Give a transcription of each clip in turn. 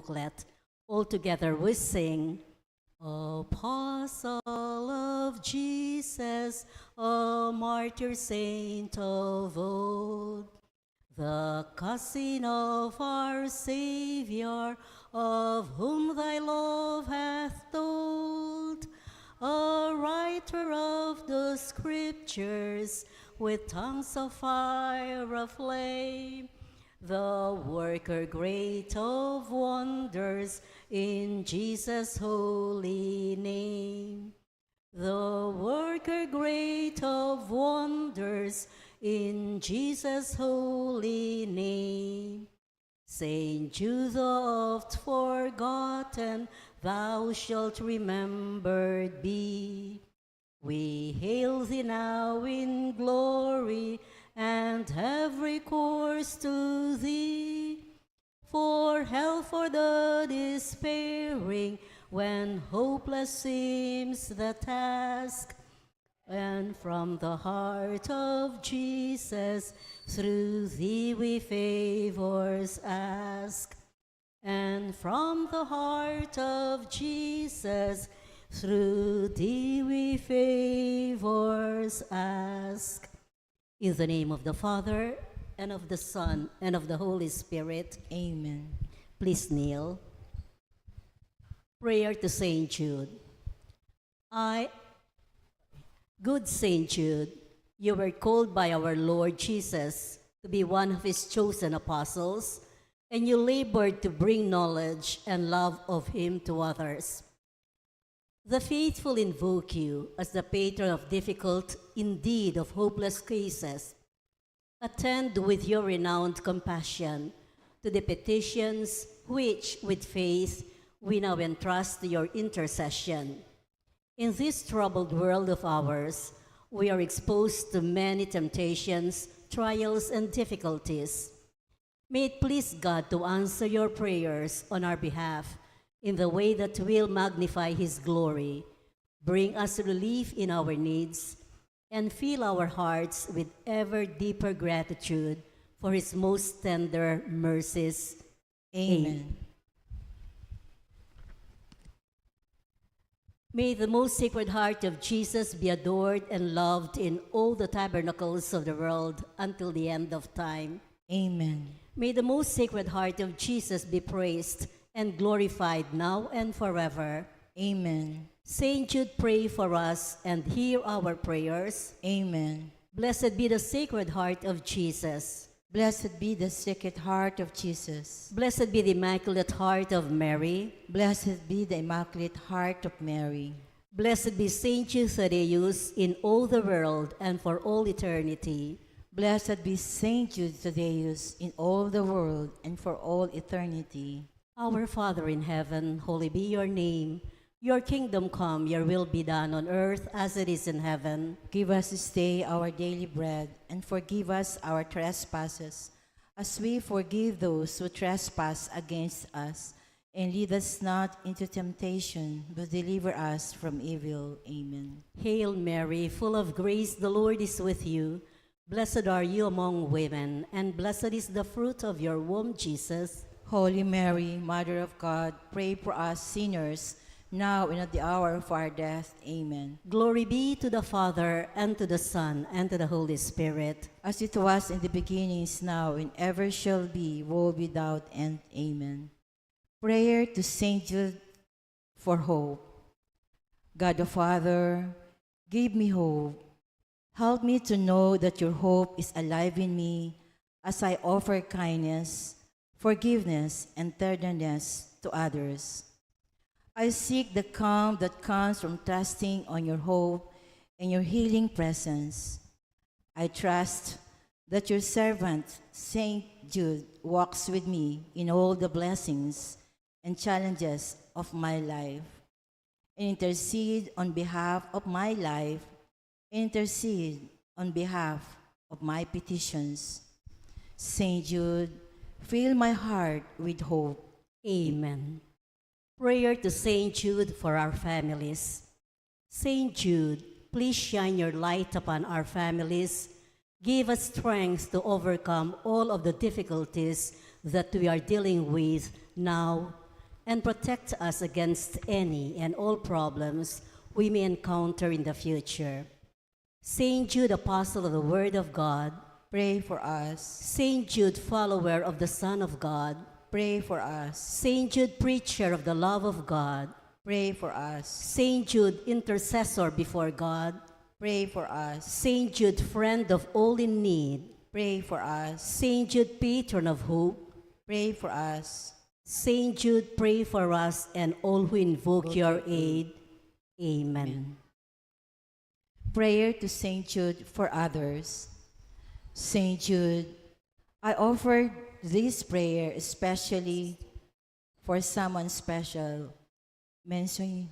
booklet. All together we sing, Apostle of Jesus, a martyr saint of old, the cousin of our Savior, of whom thy love hath told, a writer of the Scriptures, with tongues of fire aflame, the worker great of wonders in Jesus' holy name. The worker great of wonders in Jesus' holy name. Saint Jude, oft forgotten, thou shalt remembered be. We hail thee now in glory, and have recourse to thee, for help for the despairing, when hopeless seems the task. And from the heart of Jesus, through thee we favors ask. And from the heart of Jesus, through thee we favors ask. In the name of the Father, and of the Son, and of the Holy Spirit. Amen. Please kneel. Prayer to Saint Jude. Good Saint Jude, you were called by our Lord Jesus to be one of his chosen apostles, and you labored to bring knowledge and love of him to others. The faithful invoke you as the patron of difficult, indeed of hopeless cases. Attend with your renowned compassion to the petitions which, with faith, we now entrust to your intercession. In this troubled world of ours, we are exposed to many temptations, trials, and difficulties. May it please God to answer your prayers on our behalf in the way that will magnify his glory, bring us relief in our needs, and fill our hearts with ever deeper gratitude for his most tender mercies. Amen. May the most sacred heart of Jesus be adored and loved in all the tabernacles of the world until the end of time. Amen. May the most sacred heart of Jesus be praised and glorified now and forever. Amen. Saint Jude, pray for us and hear our prayers. Amen. Blessed be the Sacred Heart of Jesus. Blessed be the Sacred Heart of Jesus. Blessed be the Immaculate Heart of Mary. Blessed be the Immaculate Heart of Mary. Blessed be Saint Jude Thaddeus in all the world and for all eternity. Blessed be Saint Jude Thaddeus in all the world and for all eternity. Our Father in heaven, holy be your name. Your kingdom come, your will be done on earth as it is in heaven. Give us this day our daily bread, and forgive us our trespasses, as we forgive those who trespass against us. And lead us not into temptation, but deliver us from evil. Amen. Hail Mary, full of grace, the Lord is with you. Blessed are you among women, and blessed is the fruit of your womb, Jesus. Holy Mary, Mother of God, pray for us sinners, now and at the hour of our death. Amen. Glory be to the Father, and to the Son, and to the Holy Spirit. As it was in the beginning, is now, and ever shall be, world without end. Amen. Prayer to Saint Jude for hope. God the Father, give me hope. Help me to know that your hope is alive in me as I offer kindness, forgiveness, and tenderness to others. I seek the calm that comes from trusting on your hope and your healing presence. I trust that your servant, Saint Jude, walks with me in all the blessings and challenges of my life, and intercede on behalf of my life, and intercede on behalf of my petitions. Saint Jude, fill my heart with hope. Amen. Prayer to Saint Jude for our families. Saint Jude, please shine your light upon our families. Give us strength to overcome all of the difficulties that we are dealing with now and protect us against any and all problems we may encounter in the future. Saint Jude, apostle of the Word of God, Pray for us. Saint Jude, follower of the Son of God, Pray for us. Saint Jude, preacher of the love of God, Pray for us. Saint Jude, intercessor before God, Pray for us. Saint Jude, friend of all in need, Pray for us. Saint Jude, patron of hope, Pray for us. Saint Jude, pray for us and all who invoke your aid. Amen. Prayer to Saint Jude for others. Saint Jude, I offer this prayer especially for someone special. Mention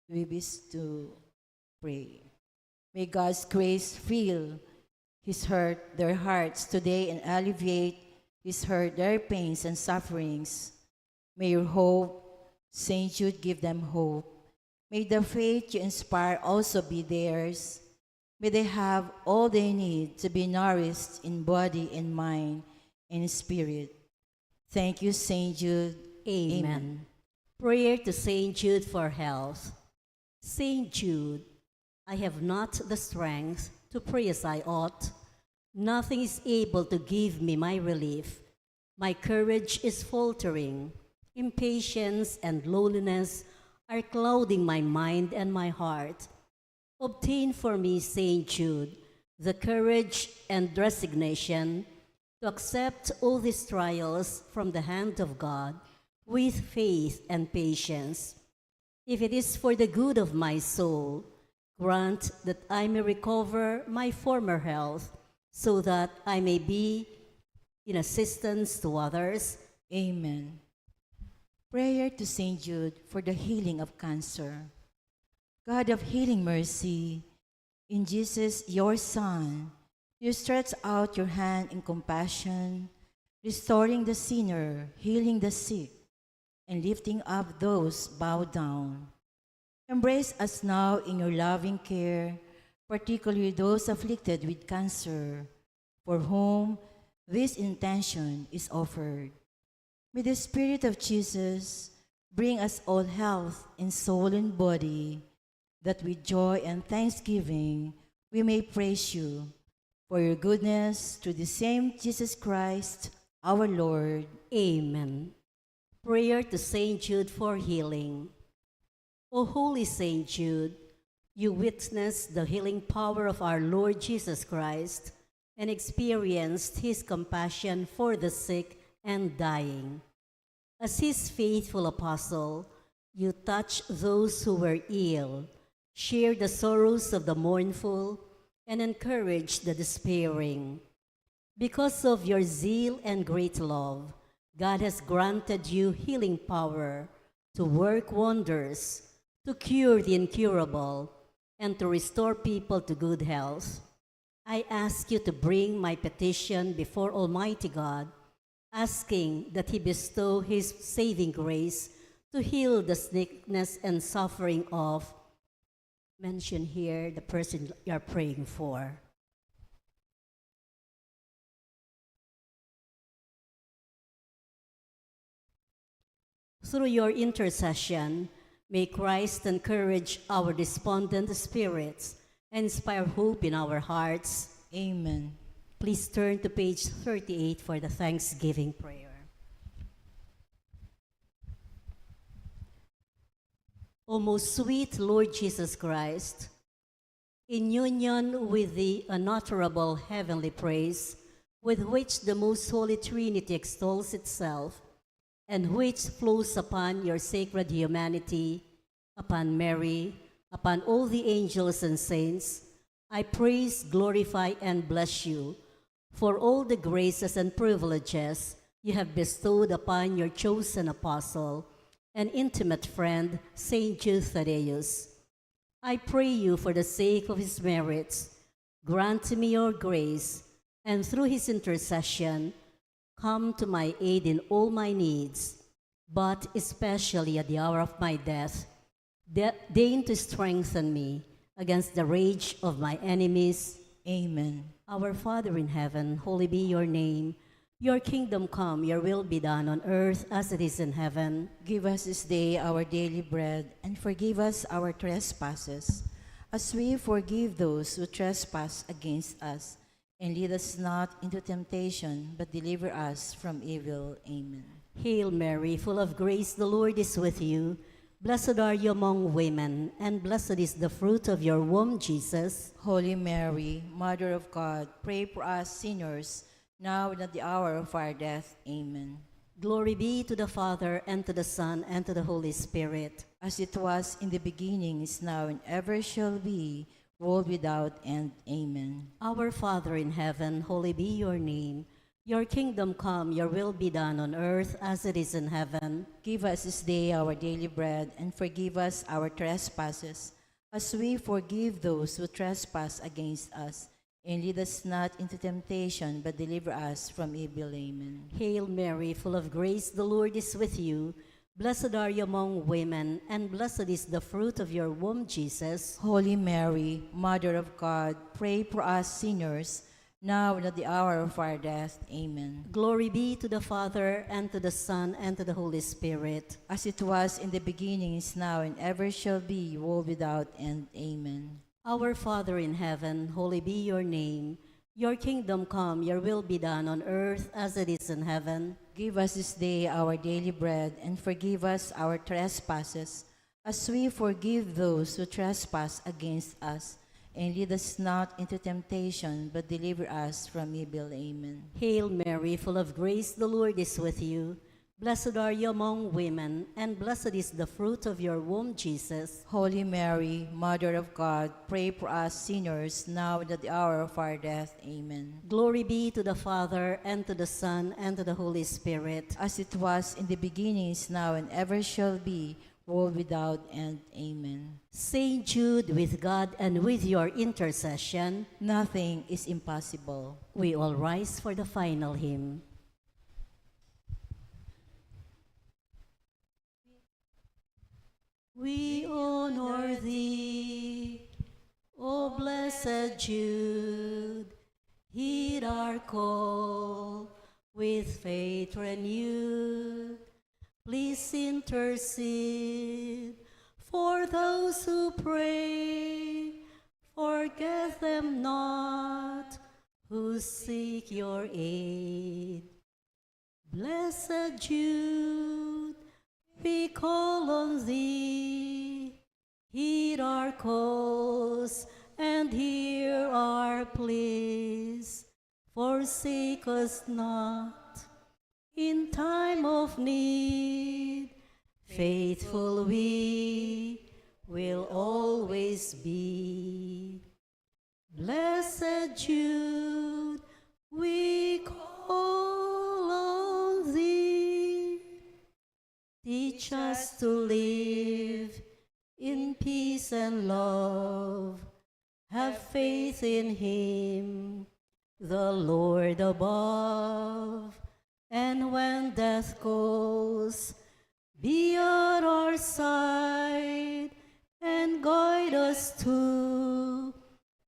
we wish to pray. May God's grace fill their hearts today and alleviate their pains and sufferings. May your hope, Saint Jude, give them hope. May the faith you inspire also be theirs. May they have all they need to be nourished in body and mind and spirit. Thank you, Saint Jude. Amen. Prayer to Saint Jude for health. Saint Jude, I have not the strength to pray as I ought. Nothing is able to give me my relief. My courage is faltering. Impatience and loneliness are clouding my mind and my heart. Obtain for me, Saint Jude, the courage and resignation to accept all these trials from the hand of God with faith and patience. If it is for the good of my soul, grant that I may recover my former health so that I may be in assistance to others. Amen. Prayer to Saint Jude for the healing of cancer. God of healing mercy, in Jesus, your Son, you stretch out your hand in compassion, restoring the sinner, healing the sick, and lifting up those bowed down. Embrace us now in your loving care, particularly those afflicted with cancer, for whom this intention is offered. May the Spirit of Jesus bring us all health in soul and body, that with joy and thanksgiving we may praise you for your goodness through the same Jesus Christ, our Lord. Amen. Prayer to Saint Jude for healing. O holy Saint Jude, you witnessed the healing power of our Lord Jesus Christ and experienced his compassion for the sick and dying. As his faithful apostle, you touched those who were ill, shared the sorrows of the mournful, and encouraged the despairing. Because of your zeal and great love, God has granted you healing power to work wonders, to cure the incurable, and to restore people to good health. I ask you to bring my petition before Almighty God, asking that he bestow his saving grace to heal the sickness and suffering of, mention here the person you are praying for. Through your intercession, may Christ encourage our despondent spirits and inspire hope in our hearts. Amen. Please turn to page 38 for the Thanksgiving prayer. O most sweet Lord Jesus Christ, in union with the unutterable heavenly praise with which the most holy Trinity extols itself, and which flows upon your sacred humanity, upon Mary, upon all the angels and saints, I praise, glorify, and bless you for all the graces and privileges you have bestowed upon your chosen apostle and intimate friend, Saint Jude Thaddeus. I pray you for the sake of his merits, grant me your grace, and through his intercession, come to my aid in all my needs, but especially at the hour of my death. Deign to strengthen me against the rage of my enemies. Amen. Our Father in heaven, holy be your name. Your kingdom come, your will be done on earth as it is in heaven. Give us this day our daily bread, and forgive us our trespasses, as we forgive those who trespass against us. And lead us not into temptation, but deliver us from evil. Amen. Hail Mary, full of grace, the Lord is with you. Blessed are you among women, and blessed is the fruit of your womb, Jesus. Holy Mary, Mother of God, pray for us sinners, now and at the hour of our death. Amen. Glory be to the Father, and to the Son, and to the Holy Spirit. As it was in the beginning, is now, and ever shall be, world without end. Amen. Our Father in heaven, holy be your name. Your kingdom come, your will be done on earth as it is in heaven. Give us this day our daily bread, and forgive us our trespasses, as we forgive those who trespass against us. And lead us not into temptation, but deliver us from evil. Amen. Hail Mary, full of grace, the Lord is with you. Blessed are you among women, and blessed is the fruit of your womb, Jesus. Holy Mary, Mother of God, pray for us sinners, now and at the hour of our death. Amen. Glory be to the Father, and to the Son, and to the Holy Spirit. As it was in the beginning, is now, and ever shall be, world without end. Amen. Our Father in heaven, holy be your name. Your kingdom come, your will be done on earth as it is in heaven. Give us this day our daily bread, and forgive us our trespasses, as we forgive those who trespass against us. And lead us not into temptation, but deliver us from evil. Amen. Hail Mary, full of grace, the Lord is with you. Blessed are you among women, and blessed is the fruit of your womb, Jesus. Holy Mary, Mother of God, pray for us sinners, now and at the hour of our death. Amen. Glory be to the Father, and to the Son, and to the Holy Spirit. As it was in the beginning, is now, and ever shall be, world without end. Amen. Saint Jude, with God and with your intercession, Nothing is impossible. we all rise for the final hymn. We honor thee, O blessed Jude. Heed our call with faith renewed. Please intercede for those who pray. Forget them not who seek your aid. Blessed Jude, we call on thee. Heed our cause and hear our pleas. Forsake us not in time of need. Faithful we will always be. Blessed Jude, we call on thee. Teach us to live in peace and love. Have faith in him, the Lord above. And when death calls, be at our side and guide us to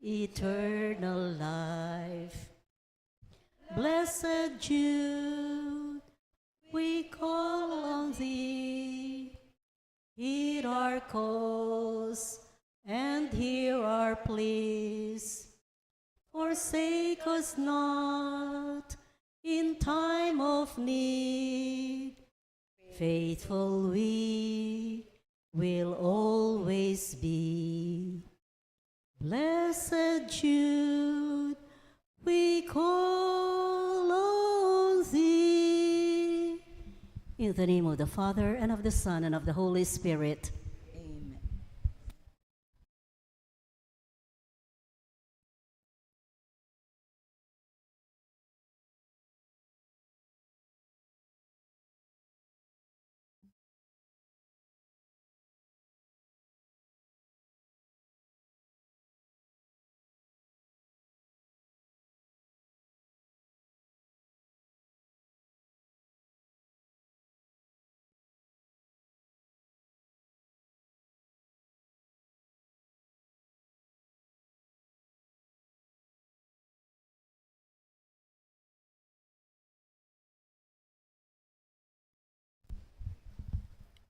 eternal life. Blessed Jude, we call on thee. Heed our cause and hear our pleas. Forsake us not in time of need. Faithful we will always be. Blessed Jude, we call on thee. In the name of the Father, and of the Son, and of the Holy Spirit.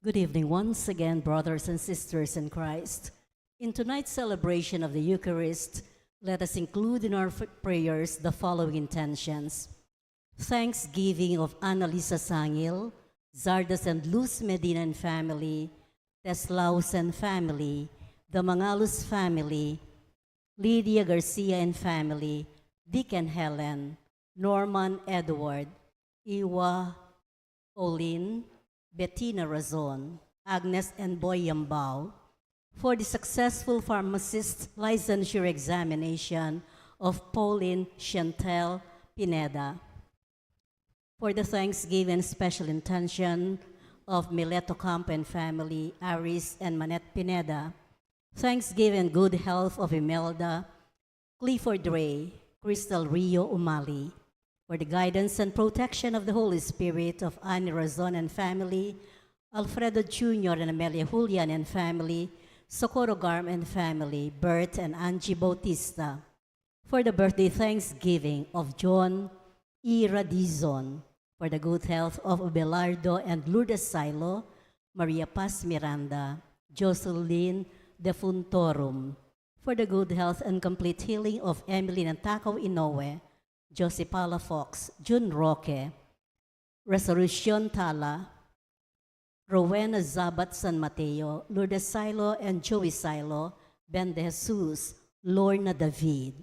Good evening once again, brothers and sisters in Christ. In tonight's celebration of the Eucharist, let us include in our prayers the following intentions. Thanksgiving of Annalisa Sangil, Zardas and Luz Medina and family, Teslaus and family, the Mangalus family, Lydia Garcia and family, Dick and Helen, Norman Edward, Iwa Olin, Bettina Razon, Agnes and Boy Yambao, for the successful pharmacist licensure examination of Pauline Chantel Pineda, for the Thanksgiving special intention of Mileto Campo and family, Aris and Manette Pineda, Thanksgiving good health of Imelda, Clifford Ray, Crystal Rio Umali, for the guidance and protection of the Holy Spirit of Annie Razon and family, Alfredo Jr. and Amelia Julian and family, Socorro Garm and family, Bert and Angie Bautista, for the birthday thanksgiving of John E. Radizon, for the good health of Abelardo and Lourdes Silo, Maria Paz Miranda, Jocelyn De Funtorum, for the good health and complete healing of Emily Nantacaw Inoue, Josepala Fox, June Roque, Resolution Tala, Rowena Zabat San Mateo, Lourdes Silo and Joey Silo, Ben De Jesus, Lorna David.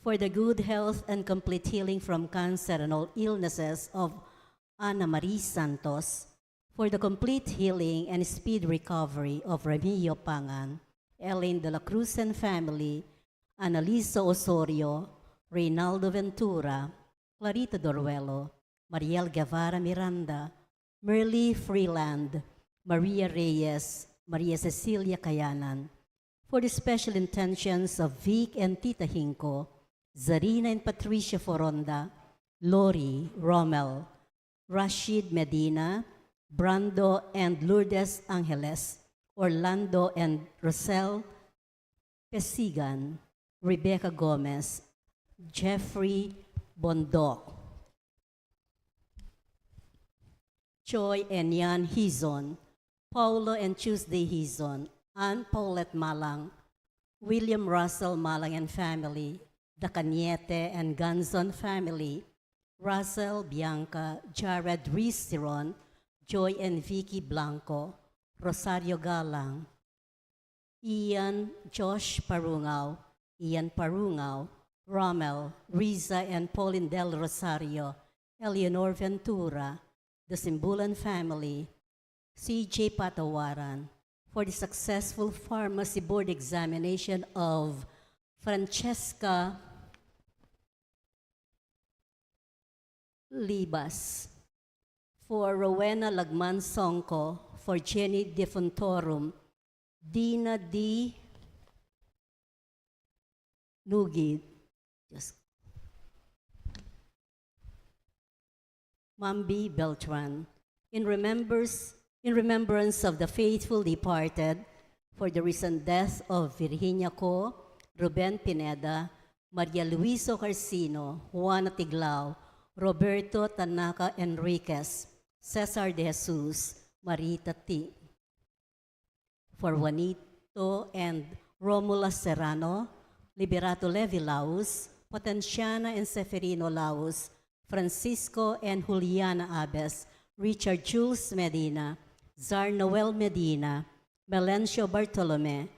For the good health and complete healing from cancer and all illnesses of Ana Marie Santos, for the complete healing and speed recovery of Remigio Pangan, Elaine de la Cruz and family, Annalisa Osorio, Reynaldo Ventura, Clarita Doruelo, Mariel Guevara Miranda, Merly Freeland, Maria Reyes, Maria Cecilia Kayanan, for the special intentions of Vic and Tita Hinko, Zarina and Patricia Foronda, Lori, Rommel, Rashid Medina, Brando and Lourdes Angeles, Orlando and Rosel Pesigan, Rebecca Gomez, Jeffrey Bondoc, Choi and Yan Hizon, Paulo and Tuesday Hizon, Ann Paulette Malang, William Russell Malang and family, the Cañete and Ganzon family, Russell, Bianca, Jared Ristiron, Joy and Vicky Blanco, Rosario Galang, Ian Josh Parungaw, Ian Parungaw, Rommel, Riza and Pauline Del Rosario, Eleanor Ventura, the Simbulan family, C.J. Patawaran, for the successful pharmacy board examination of Francesca Libas, for Rowena Lagman Songko, for Jenny De Fontorum, Dina D. Nugid, Mambi Beltran, in remembrance of the faithful departed, for the recent death of Virginia Co, Ruben Pineda, Maria Luiso Carcino, Juana Tiglao, Roberto Tanaka Enriquez, Cesar De Jesus, Marita T. For Juanito and Romula Serrano, Liberato Levi Laus, Potenciana and Seferino Laus, Francisco and Juliana Abes, Richard Jules Medina, Zar Noel Medina, Melencio Bartolome,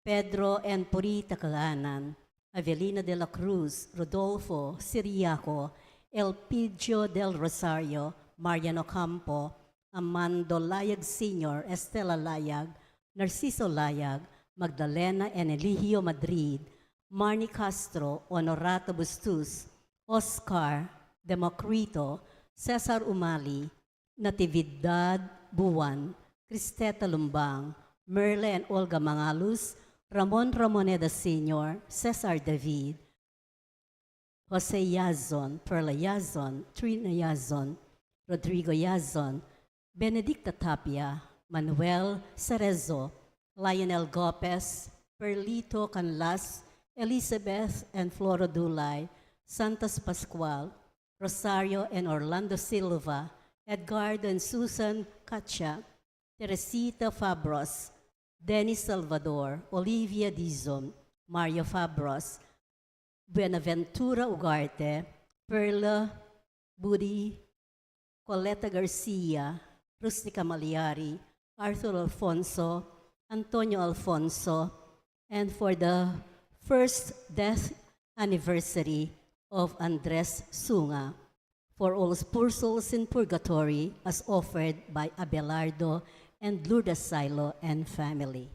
Pedro and Purita Kaganan, Avelina de la Cruz, Rodolfo Siriaco, Elpidio del Rosario, Mariano Campo, Amando Layag Sr., Estela Layag, Narciso Layag, Magdalena and Eligio Madrid, Marnie Castro, Honorato Bustus, Oscar, Democrito, Cesar Umali, Natividad Buwan, Cristeta Lumbang, Merle and Olga Mangalus, Ramon Ramoneda Sr., Cesar David, Jose Yazon, Perla Yazon, Trina Yazon, Rodrigo Yazon, Benedicta Tapia, Manuel Cerezo, Lionel Gopez, Perlito Canlas, Elizabeth and Floro Dulay, Santos Pascual, Rosario and Orlando Silva, Edgardo and Susan Katcha, Teresita Fabros, Dennis Salvador, Olivia Dizon, Mario Fabros, Buenaventura Ugarte, Perla Budi, Coleta Garcia, Rustica Maliari, Arthur Alfonso, Antonio Alfonso, and for the first death anniversary of Andres Sunga, for all poor souls in purgatory as offered by Abelardo and Lourdes Silo and family.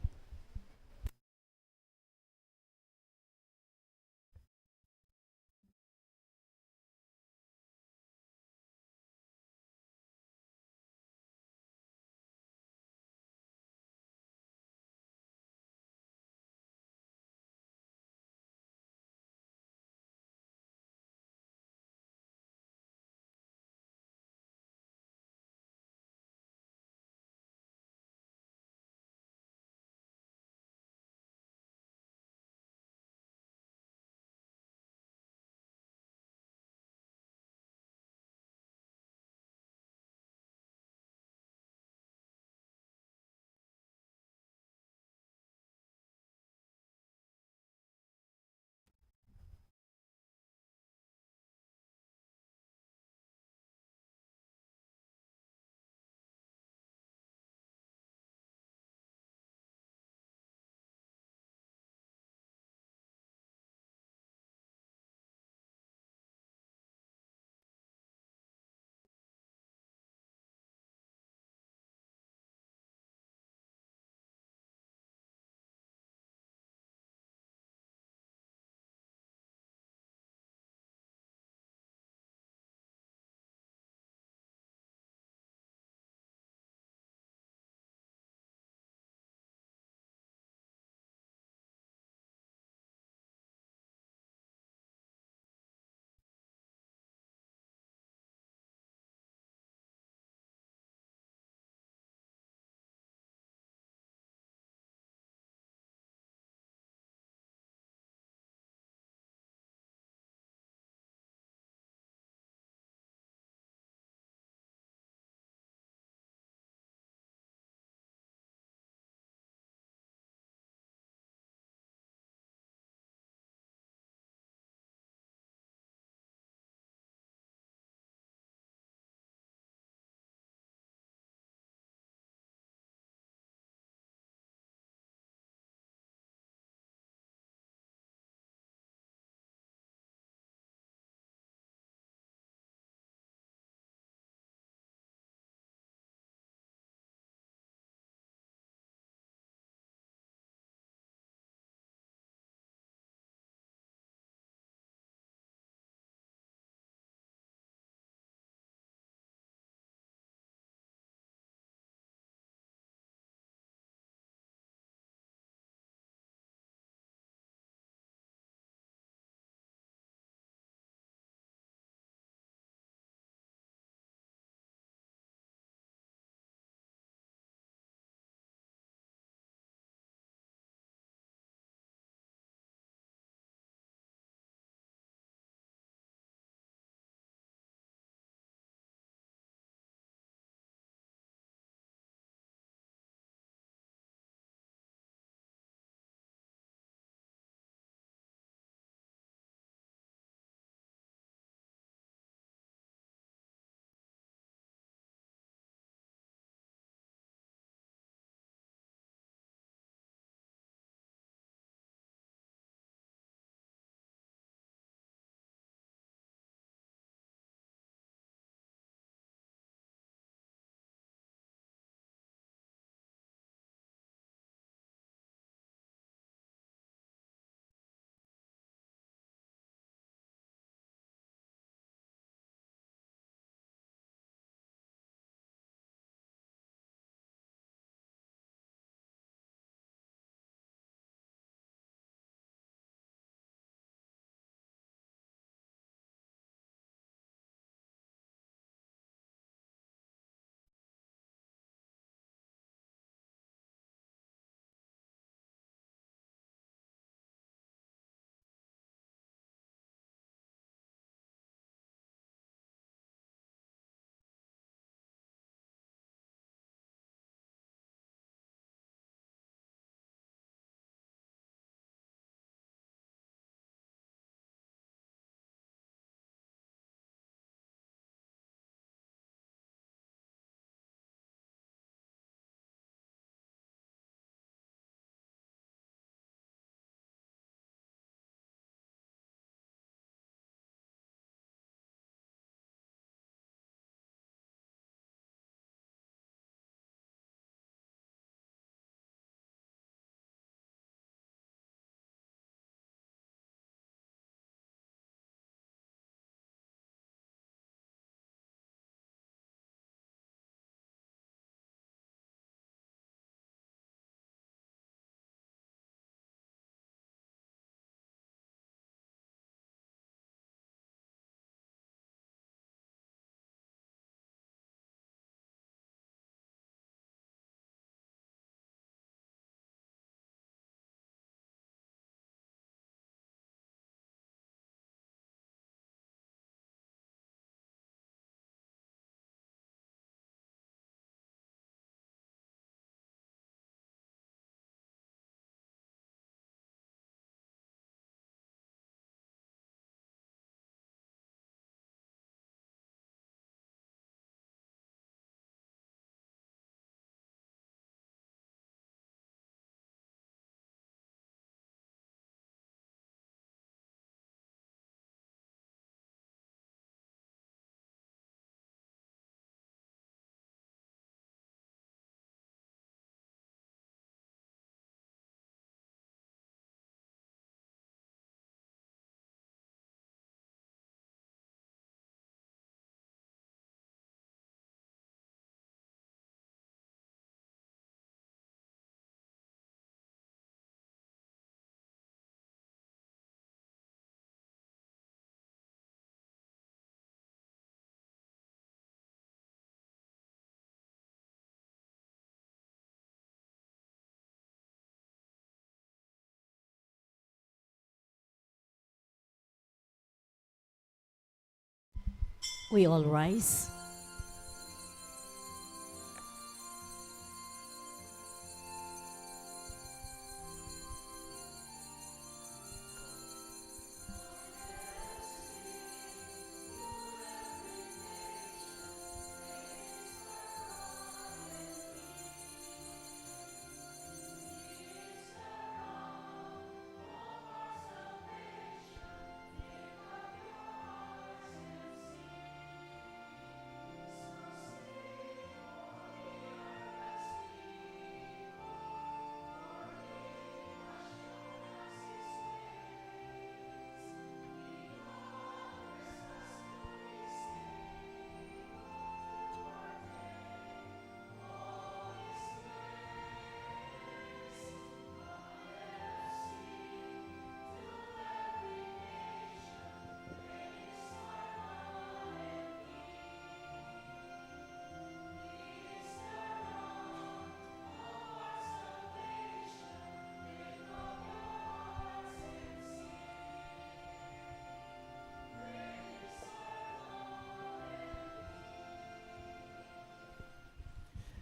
We all rise.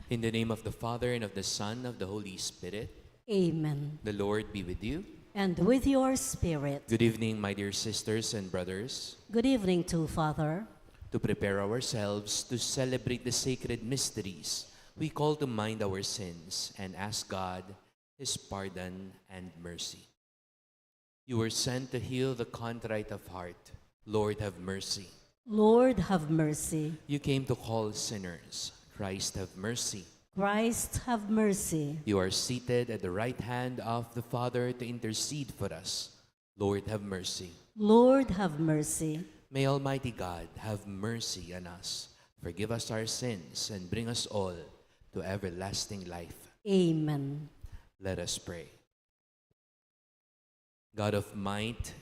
In the name of the Father, and of the Son, and of the Holy Spirit. Amen. The Lord be with you. And with your spirit. Good evening, my dear sisters and brothers. Good evening too, Father. To prepare ourselves to celebrate the sacred mysteries, we call to mind our sins and ask God His pardon and mercy. You were sent to heal the contrite of heart. Lord, have mercy. Lord, have mercy. You came to call sinners. Christ, have mercy. Christ, have mercy. You are seated at the right hand of the Father to intercede for us. Lord, have mercy. Lord, have mercy. May Almighty God have mercy on us, forgive us our sins, and bring us all to everlasting life. Amen. Let us pray. God of might,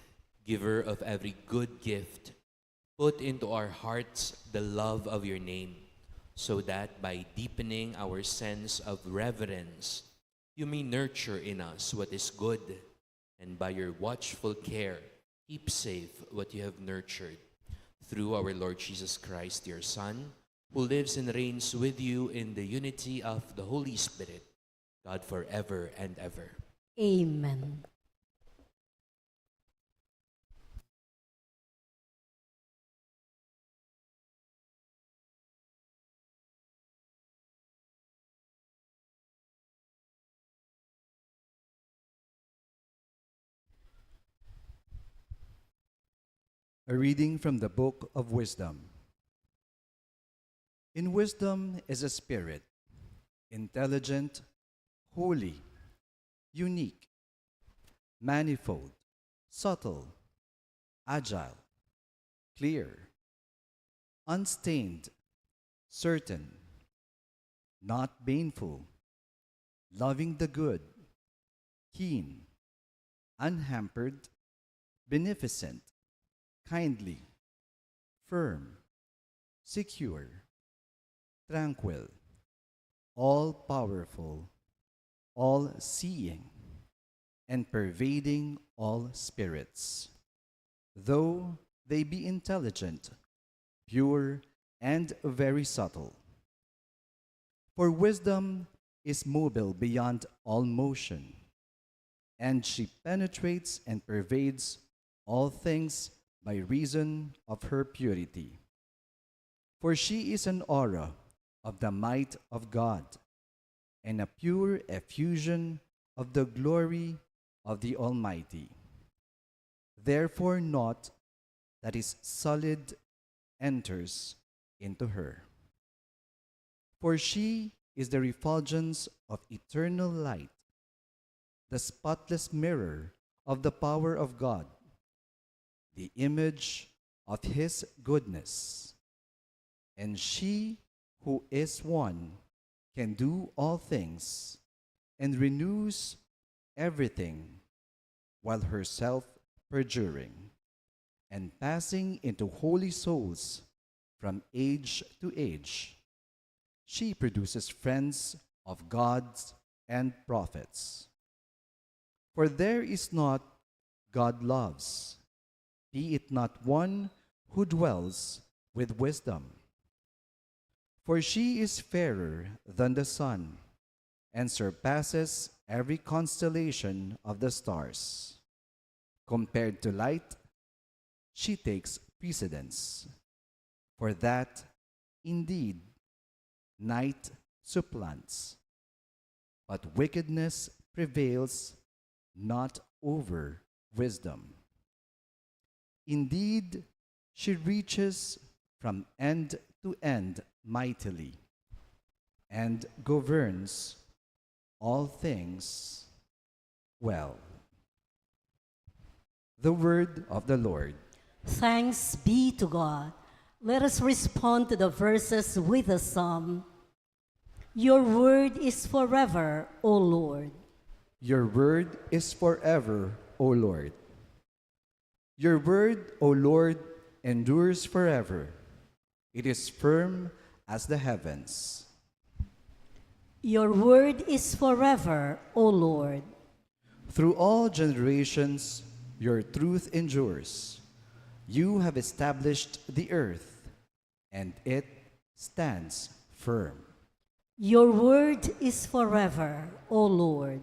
giver of every good gift, put into our hearts the love of your name, so that by deepening our sense of reverence, you may nurture in us what is good, and by your watchful care, keep safe what you have nurtured. Through our Lord Jesus Christ, your Son, who lives and reigns with you in the unity of the Holy Spirit, God forever and ever. Amen. A reading from the Book of Wisdom. In wisdom is a spirit, intelligent, holy, unique, manifold, subtle, agile, clear, unstained, certain, not baneful, loving the good, keen, unhampered, beneficent, kindly, firm, secure, tranquil, all-powerful, all-seeing, and pervading all spirits. Though they be intelligent, pure, and very subtle. For wisdom is mobile beyond all motion, and she penetrates and pervades all things by reason of her purity. For she is an aura of the might of God, and a pure effusion of the glory of the Almighty. Therefore naught that is solid enters into her. For she is the refulgence of eternal light, the spotless mirror of the power of God, the image of his goodness. And she who is one can do all things and renews everything, while herself perjuring and passing into holy souls from age to age. She produces friends of gods and prophets. For there is not God loves, be it not one who dwells with wisdom. For she is fairer than the sun, and surpasses every constellation of the stars. Compared to light, she takes precedence. For that, indeed, night supplants, but wickedness prevails not over wisdom. Indeed, she reaches from end to end mightily, and governs all things well. The word of the Lord. Thanks be to God. Let us respond to the verses with a psalm. Your word is forever, O Lord. Your word is forever, O Lord. Your word, O Lord, endures forever. It is firm as the heavens. Your word is forever, O Lord. Through all generations, your truth endures. You have established the earth, and it stands firm. Your word is forever, O Lord.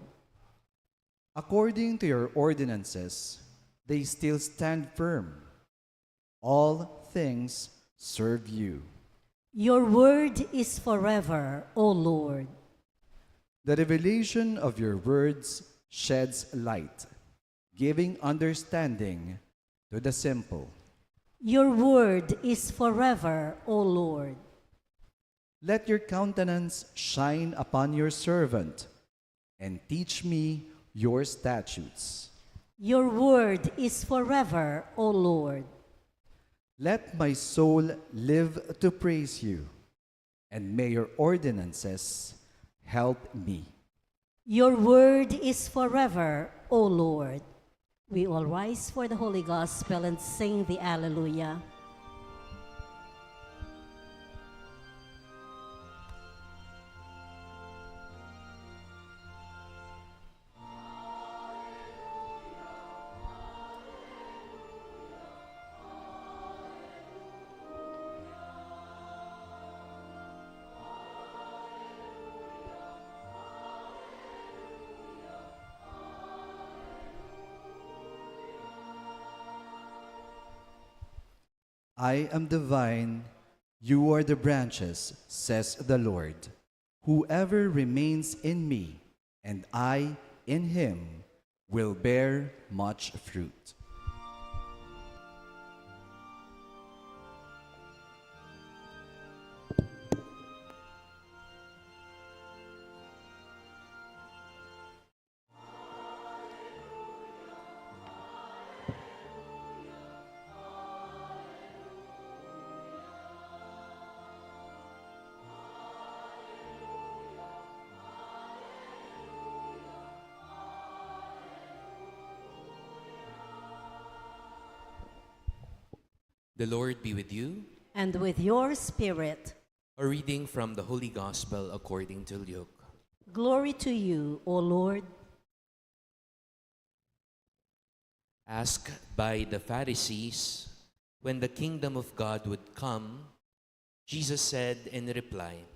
According to your ordinances, they still stand firm. All things serve you. Your word is forever, O Lord. The revelation of your words sheds light, giving understanding to the simple. Your word is forever, O Lord. Let your countenance shine upon your servant, and teach me your statutes. Your word is forever, O Lord. Let my soul live to praise you, and may your ordinances help me. Your word is forever, O Lord. We all rise for the Holy Gospel and sing the Alleluia. I am the vine, you are the branches, says the Lord. Whoever remains in me, and I in him, will bear much fruit. The Lord be with you. And with your spirit, A reading from the Holy Gospel according to Luke. glory to you, O Lord. Asked by the Pharisees when the kingdom of God would come, Jesus said in reply,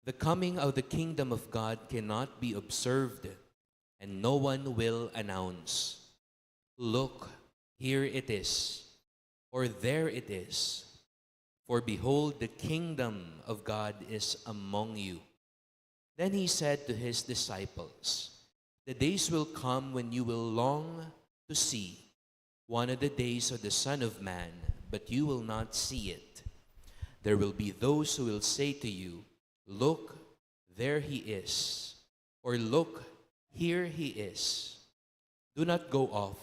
"The coming of the kingdom of God cannot be observed, and no one will announce, 'Look, here it is,' or 'There it is.' For behold, the kingdom of God is among you." Then he said to his disciples, "The days will come when you will long to see one of the days of the Son of Man, but you will not see it. There will be those who will say to you, 'Look, there he is,' or 'Look, here he is.' Do not go off.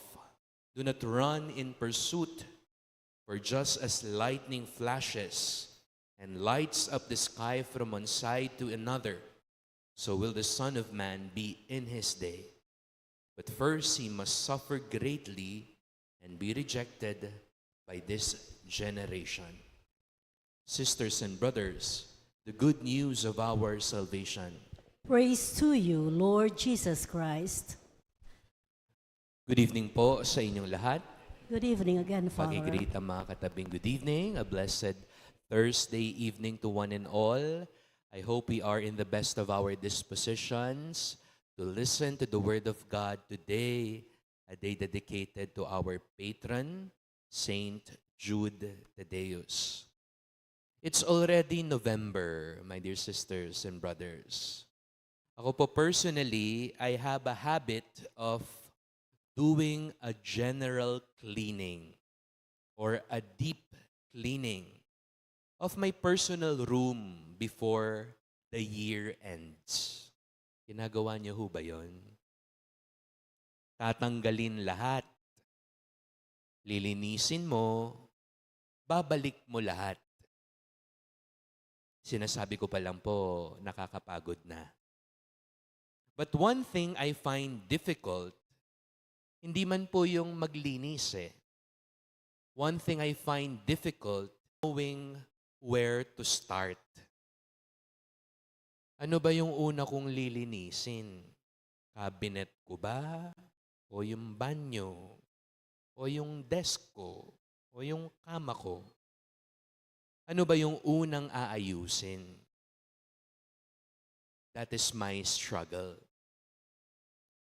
Do not run in pursuit. For just as lightning flashes and lights up the sky from one side to another, so will the Son of Man be in his day. But first he must suffer greatly and be rejected by this generation." Sisters and brothers, the good news of our salvation. Praise to you, Lord Jesus Christ. Good evening po sa inyong lahat. Good evening again, Father. Pag-greet ang mga katabing good evening, a blessed Thursday evening to one and all. I hope we are in the best of our dispositions to listen to the Word of God today, a day dedicated to our patron, Saint Jude Thaddeus. It's already November, my dear sisters and brothers. Ako po personally, I have a habit of doing a general cleaning or a deep cleaning of my personal room before the year ends. Ginagawa niyo ho ba yun? Tatanggalin lahat. Lilinisin mo, babalik mo lahat. Sinasabi ko pa lang po, nakakapagod na. But one thing I find difficult, hindi man po yung maglinis eh. One thing I find difficult, knowing where to start. Ano ba yung una kong lilinisin? Cabinet ko ba? O yung banyo? O yung desk ko? O yung kama ko? Ano ba yung unang aayusin? That is my struggle.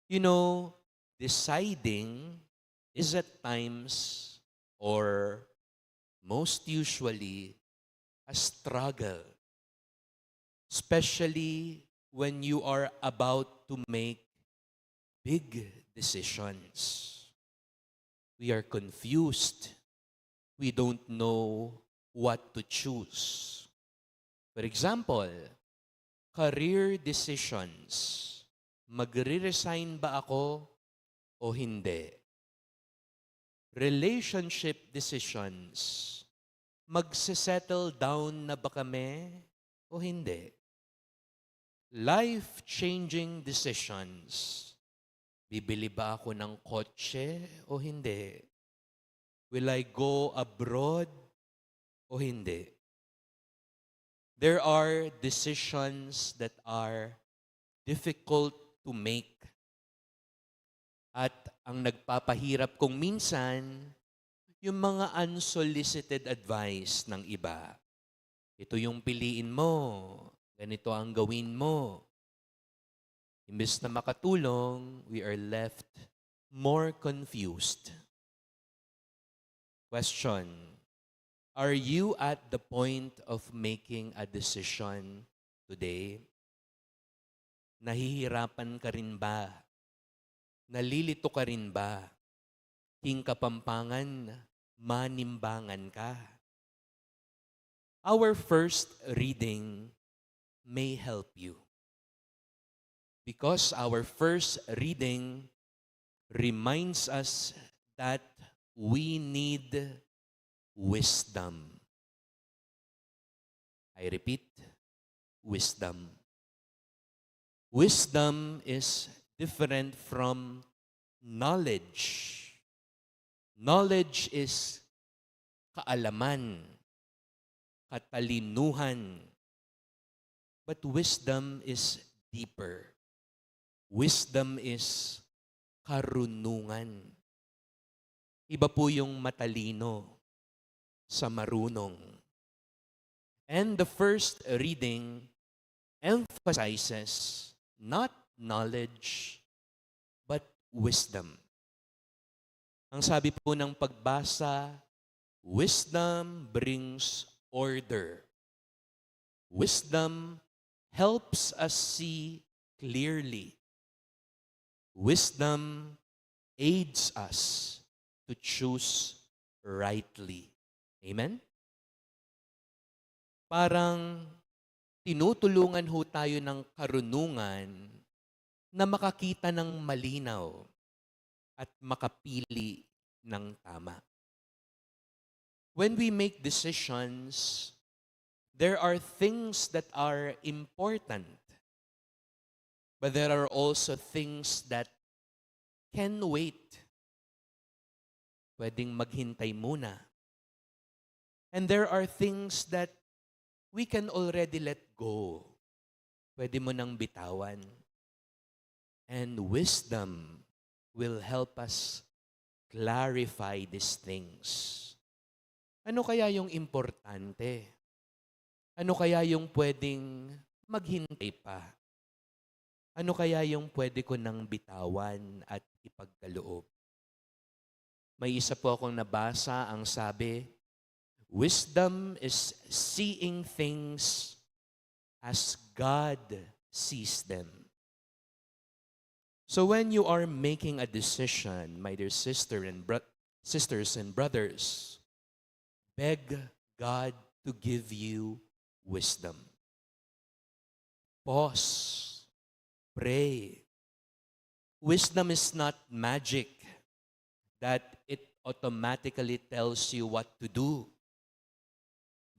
You know, deciding is at times, or most usually, a struggle. Especially when you are about to make big decisions. We are confused. We don't know what to choose. For example, career decisions. Magre-resign ba ako o hindi? Relationship decisions. Magse-settle down na ba kami o hindi? Life-changing decisions. Bibili ba ako ng kotse o hindi? Will I go abroad o hindi? There are decisions that are difficult to make. At ang nagpapahirap kung minsan, yung mga unsolicited advice ng iba. Ito yung piliin mo, ganito ang gawin mo. Imbes na makatulong, we are left more confused. Question, are you at the point of making a decision today? Nahihirapan ka rin ba? Nalilito ka rin ba? King Kapampangan, manimbangan ka? Our first reading may help you. Because our first reading reminds us that we need wisdom. I repeat, wisdom. Wisdom is different from knowledge. Knowledge is kaalaman, katalinuhan. But wisdom is deeper. Wisdom is karunungan. Iba po yung matalino sa marunong. And the first reading emphasizes not knowledge, but wisdom. Ang sabi po ng pagbasa, wisdom brings order. Wisdom helps us see clearly. Wisdom aids us to choose rightly. Amen? Parang tinutulungan ho tayo ng karunungan na makakita ng malinaw at makapili ng tama. When we make decisions, there are things that are important, but there are also things that can wait. Pwedeng maghintay muna. And there are things that we can already let go. Pwede mo nang bitawan. And wisdom will help us clarify these things. Ano kaya yung importante? Ano kaya yung pwedeng maghintay pa? Ano kaya yung pwede ko nang bitawan at ipagkaloob? May isa po akong nabasa, ang sabi, wisdom is seeing things as God sees them. So when you are making a decision, my dear sisters and brothers, beg God to give you wisdom. Pause. Pray. Wisdom is not magic that it automatically tells you what to do.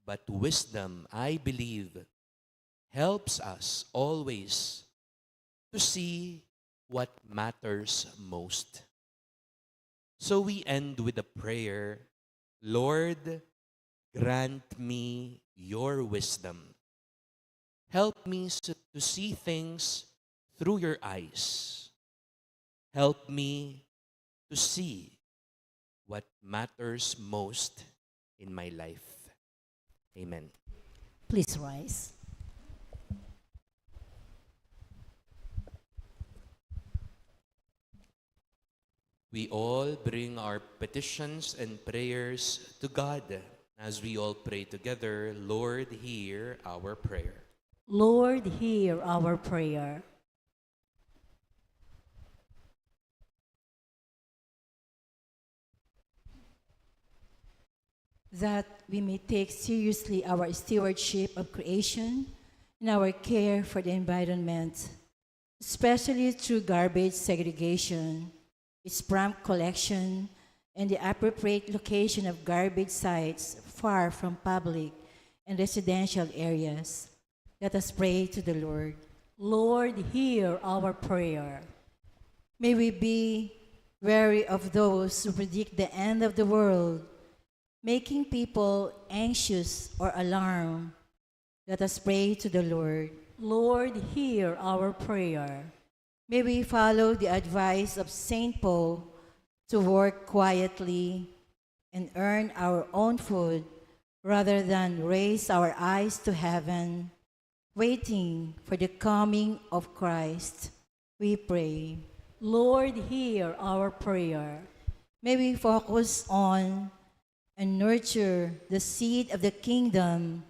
But wisdom, I believe, helps us always to see what matters most. So we end with a prayer, Lord, grant me your wisdom. Help me to see things through your eyes. Help me to see what matters most in my life. Amen. Please rise. We all bring our petitions and prayers to God. As we all pray together, Lord, hear our prayer. Lord, hear our prayer. That we may take seriously our stewardship of creation and our care for the environment, especially through garbage segregation, its prompt collection, and the appropriate location of garbage sites far from public and residential areas. Let us pray to the Lord. Lord, hear our prayer. May we be wary of those who predict the end of the world, making people anxious or alarmed. Let us pray to the Lord. Lord, hear our prayer. May we follow the advice of St. Paul to work quietly and earn our own food rather than raise our eyes to heaven, waiting for the coming of Christ. We pray. Lord, hear our prayer. May we focus on and nurture the seed of the kingdom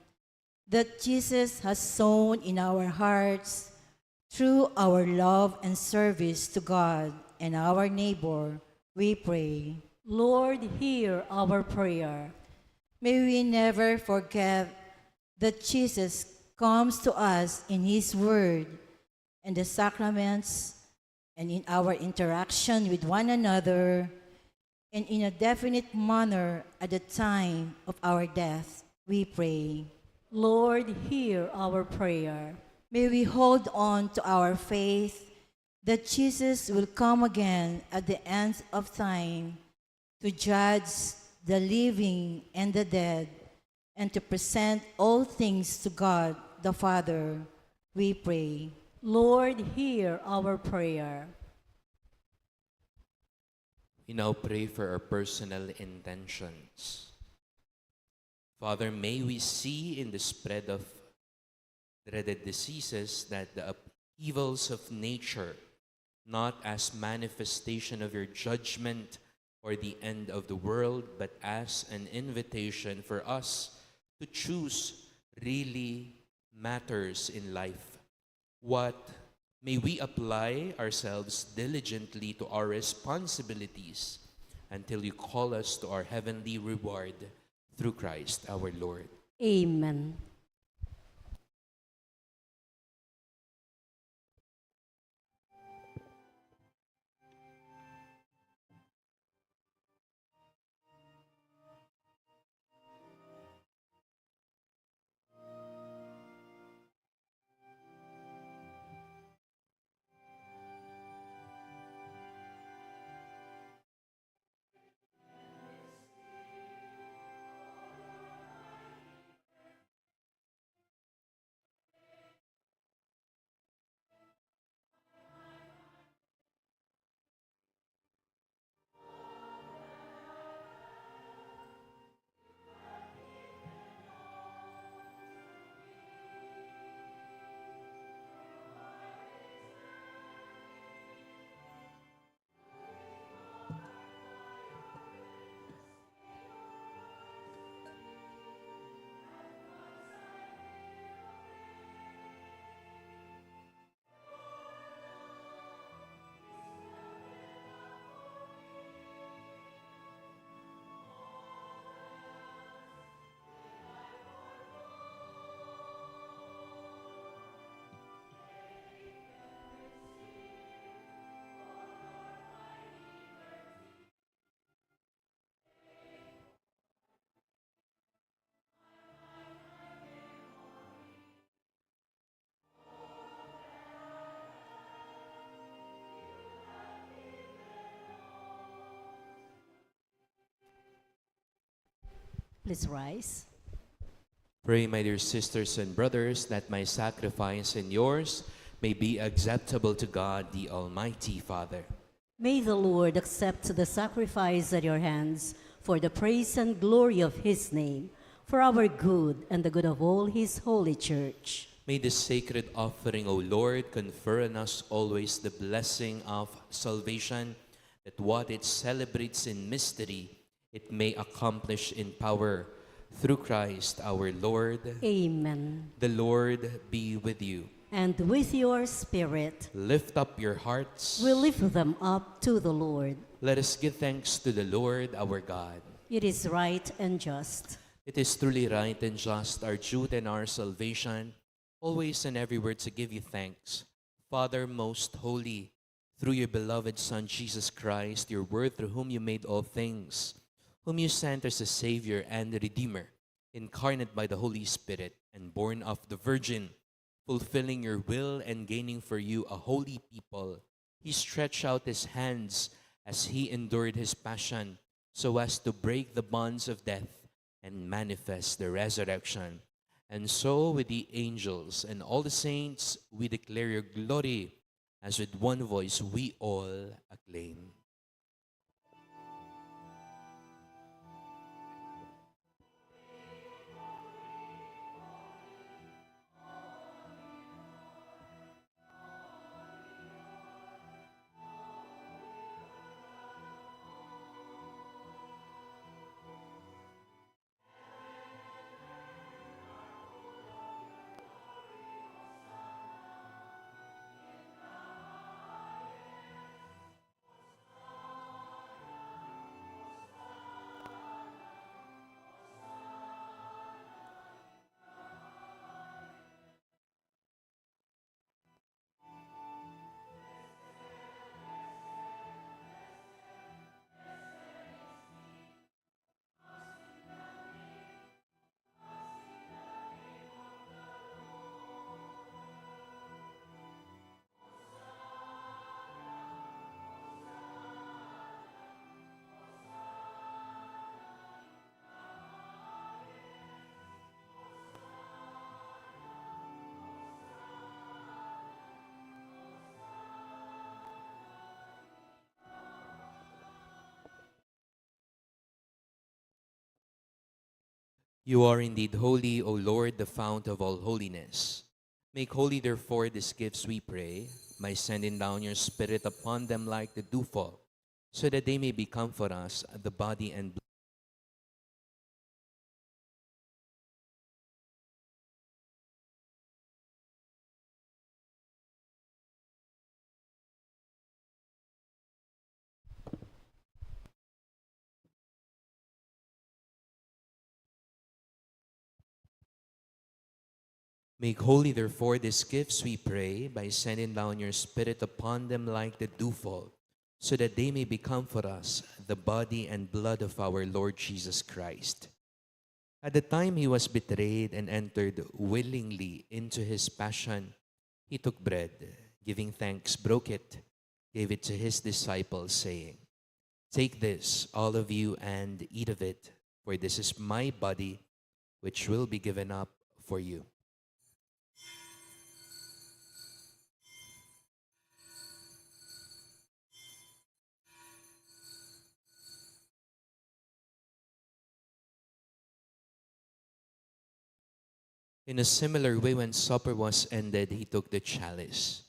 that Jesus has sown in our hearts through our love and service to God and our neighbor. We pray. Lord, hear our prayer. May we never forget that Jesus comes to us in His Word and the sacraments and in our interaction with one another and in a definite manner at the time of our death. We pray. Lord, hear our prayer. May we hold on to our faith that Jesus will come again at the end of time to judge the living and the dead and to present all things to God the Father. We pray. Lord, hear our prayer. We now pray for our personal intentions. Father, may we see in the spread of dreaded diseases that the upheavals of nature, not as manifestation of your judgment or the end of the world, but as an invitation for us to choose really matters in life. What may we apply ourselves diligently to our responsibilities until you call us to our heavenly reward through Christ our Lord. Amen. Please rise. Pray, my dear sisters and brothers, that my sacrifice and yours may be acceptable to God, the Almighty Father. May the Lord accept the sacrifice at your hands for the praise and glory of his name, for our good and the good of all his holy church. May this sacred offering, O Lord, confer on us always the blessing of salvation, that what it celebrates in mystery, it may accomplish in power, through Christ our Lord. Amen. The Lord be with you. And with your spirit, Lift up your hearts. we lift them up to the Lord. Let us give thanks to the Lord our God. It is right and just. It is truly right and just, our Jude and our salvation, always and everywhere to give you thanks. Father most holy, through your beloved Son, Jesus Christ, your word through whom you made all things, whom you sent as a Savior and a Redeemer, incarnate by the Holy Spirit and born of the Virgin, fulfilling your will and gaining for you a holy people, he stretched out his hands as he endured his passion, so as to break the bonds of death and manifest the resurrection. And so with the angels and all the saints, we declare your glory, as with one voice we all acclaim. You are indeed holy, O Lord, the fount of all holiness. Make holy, therefore, these gifts, we pray, by sending down your Spirit upon them like the dewfall, so that they may become for us the body and blood. Make holy, therefore, these gifts, we pray, by sending down your Spirit upon them like the dewfall, so that they may become for us the body and blood of our Lord Jesus Christ. At the time he was betrayed and entered willingly into his passion, he took bread, giving thanks, broke it, gave it to his disciples, saying, "Take this, all of you, and eat of it, for this is my body, which will be given up for you." In a similar way, when supper was ended, he took the chalice.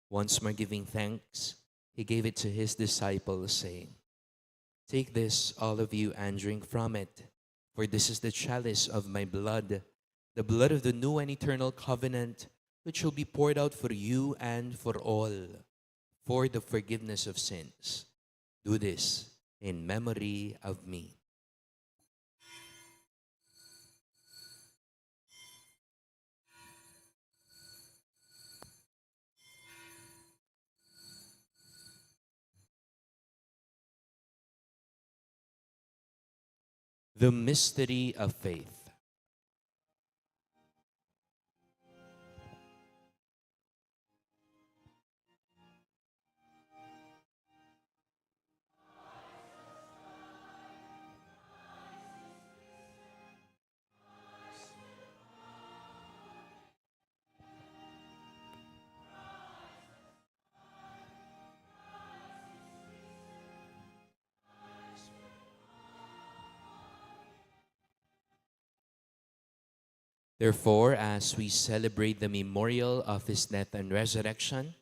Once more giving thanks, he gave it to his disciples, saying, "Take this, all of you, and drink from it, for this is the chalice of my blood, the blood of the new and eternal covenant, which will be poured out for you and for all, for the forgiveness of sins. Do this in memory of me." The mystery of faith. Therefore, as we celebrate the memorial of his death and resurrection,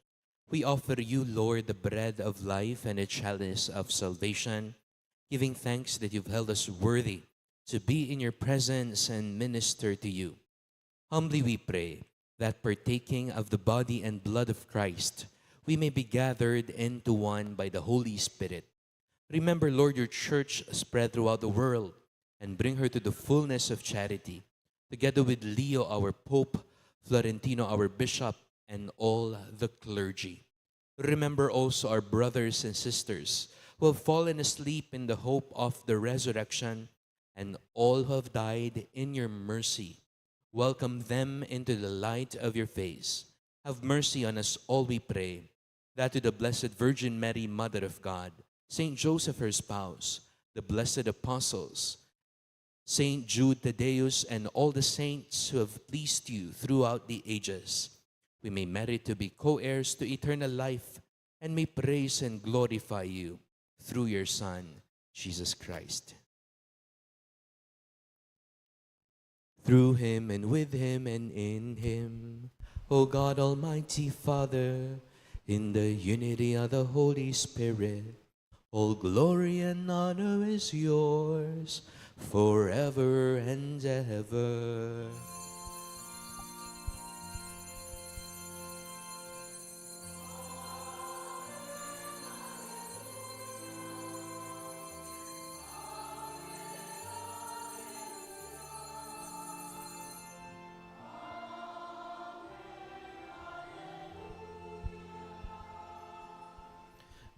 we offer you, Lord, the bread of life and the chalice of salvation, giving thanks that you've held us worthy to be in your presence and minister to you. Humbly we pray that partaking of the body and blood of Christ, we may be gathered into one by the Holy Spirit. Remember, Lord, your church spread throughout the world and bring her to the fullness of charity, together with Leo, our Pope, Florentino, our Bishop, and all the clergy. Remember also our brothers and sisters who have fallen asleep in the hope of the resurrection, and all who have died in your mercy. Welcome them into the light of your face. Have mercy on us all, we pray, that to the Blessed Virgin Mary, Mother of God, Saint Joseph, her spouse, the blessed apostles, Saint Jude, Thaddeus, and all the saints who have pleased you throughout the ages, we may merit to be co-heirs to eternal life and may praise and glorify you through your Son, Jesus Christ. Through him and with him and in him, O God, Almighty Father, in the unity of the Holy Spirit, all glory and honor is yours forever and ever.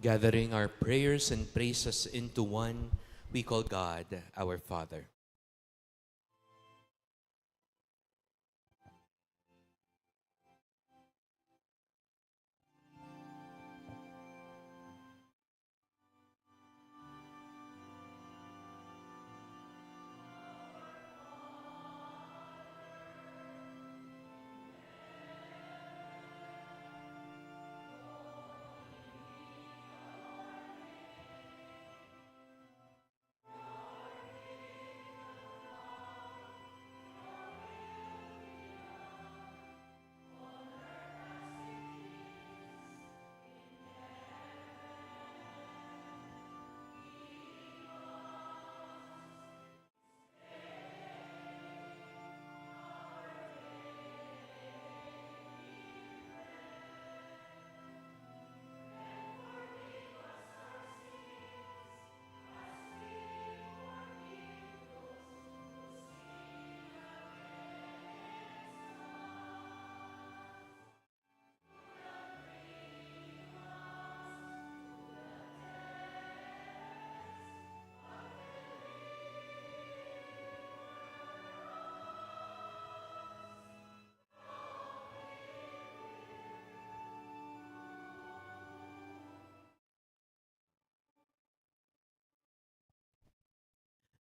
Gathering our prayers and praises into one, we call God our Father.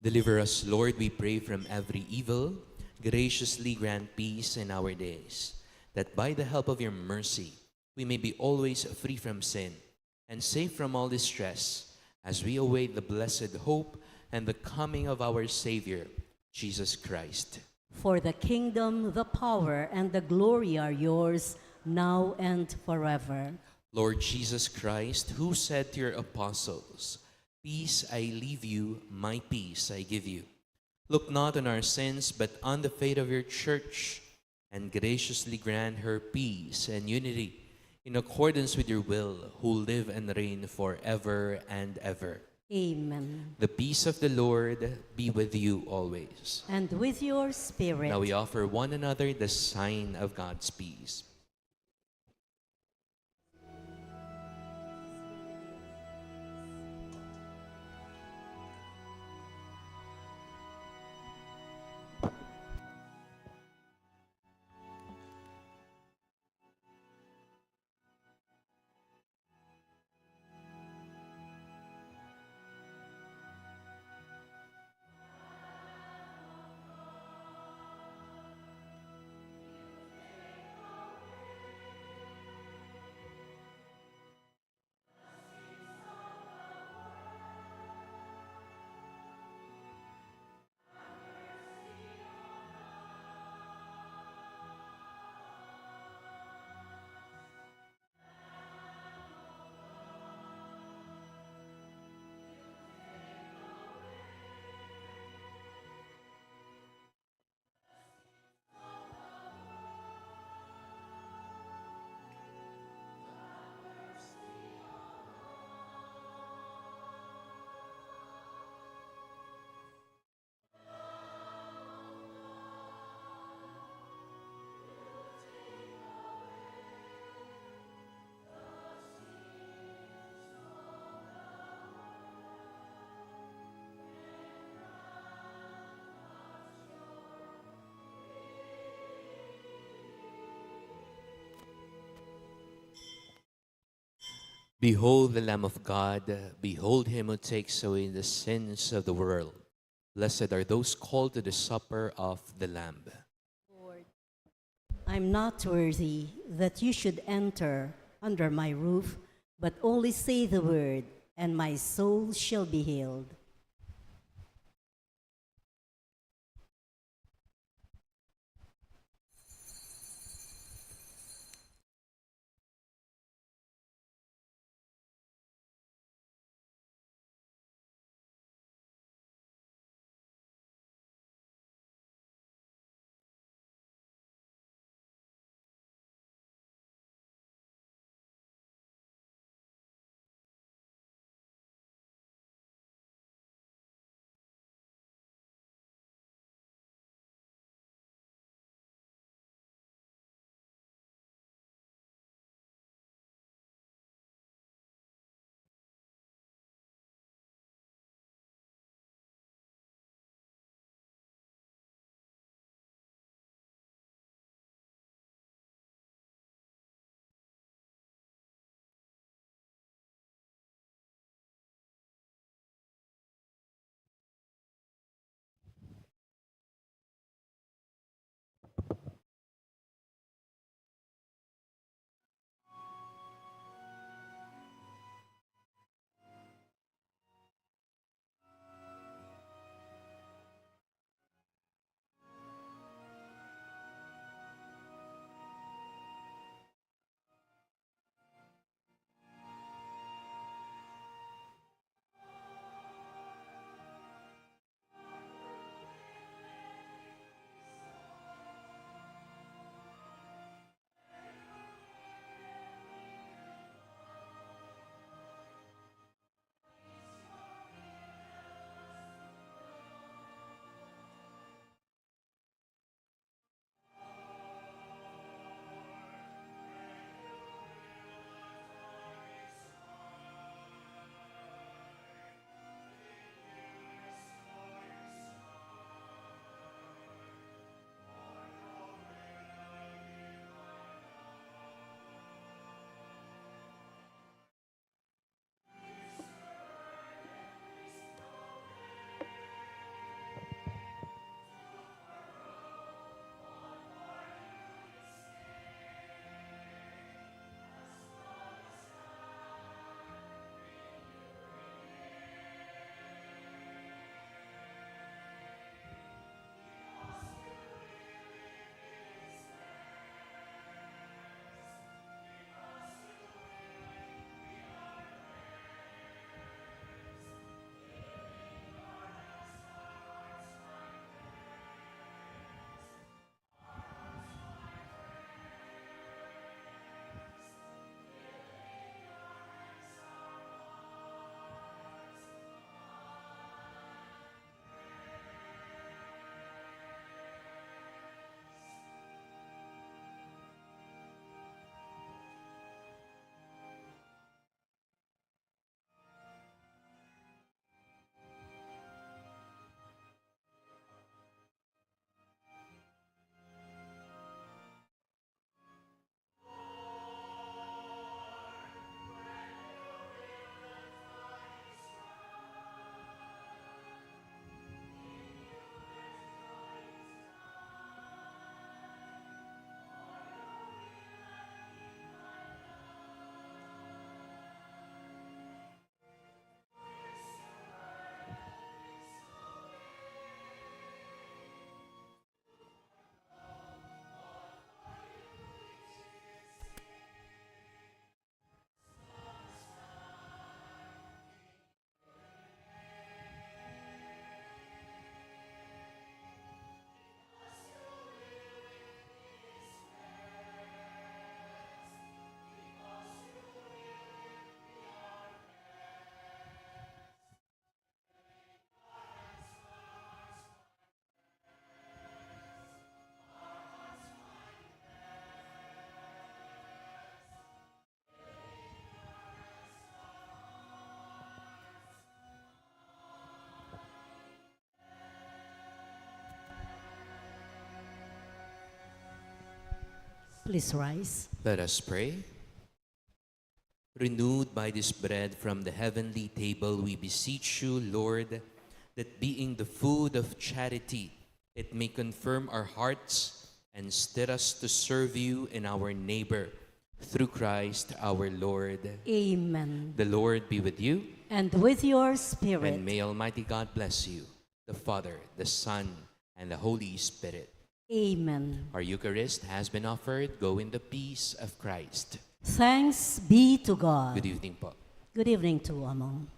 Deliver us, Lord, we pray, from every evil. Graciously grant peace in our days, that by the help of your mercy we may be always free from sin and safe from all distress, as we await the blessed hope and the coming of our Savior, Jesus Christ. For the kingdom, the power, and the glory are yours, now and forever. Lord Jesus Christ, who said to your apostles, "Peace I leave you, my peace I give you," look not on our sins, but on the faith of your church, and graciously grant her peace and unity in accordance with your will, who live and reign forever and ever. Amen. The peace of the Lord be with you always. And with your spirit. Now we offer one another the sign of God's peace. Behold the Lamb of God, behold him who takes away the sins of the world. Blessed are those called to the supper of the Lamb. Lord, I'm not worthy that you should enter under my roof, but only say the word, and my soul shall be healed. Please rise. Let us pray. Renewed by this bread from the heavenly table, we beseech you, Lord, that being the food of charity, it may confirm our hearts and stir us to serve you and our neighbor. Through Christ our Lord. Amen. The Lord be with you, And with your spirit. and may Almighty God bless you, the Father, the Son, and the Holy Spirit. Amen. Our Eucharist has been offered. Go in the peace of Christ. Thanks be to God. Good evening po. Good evening to Amos.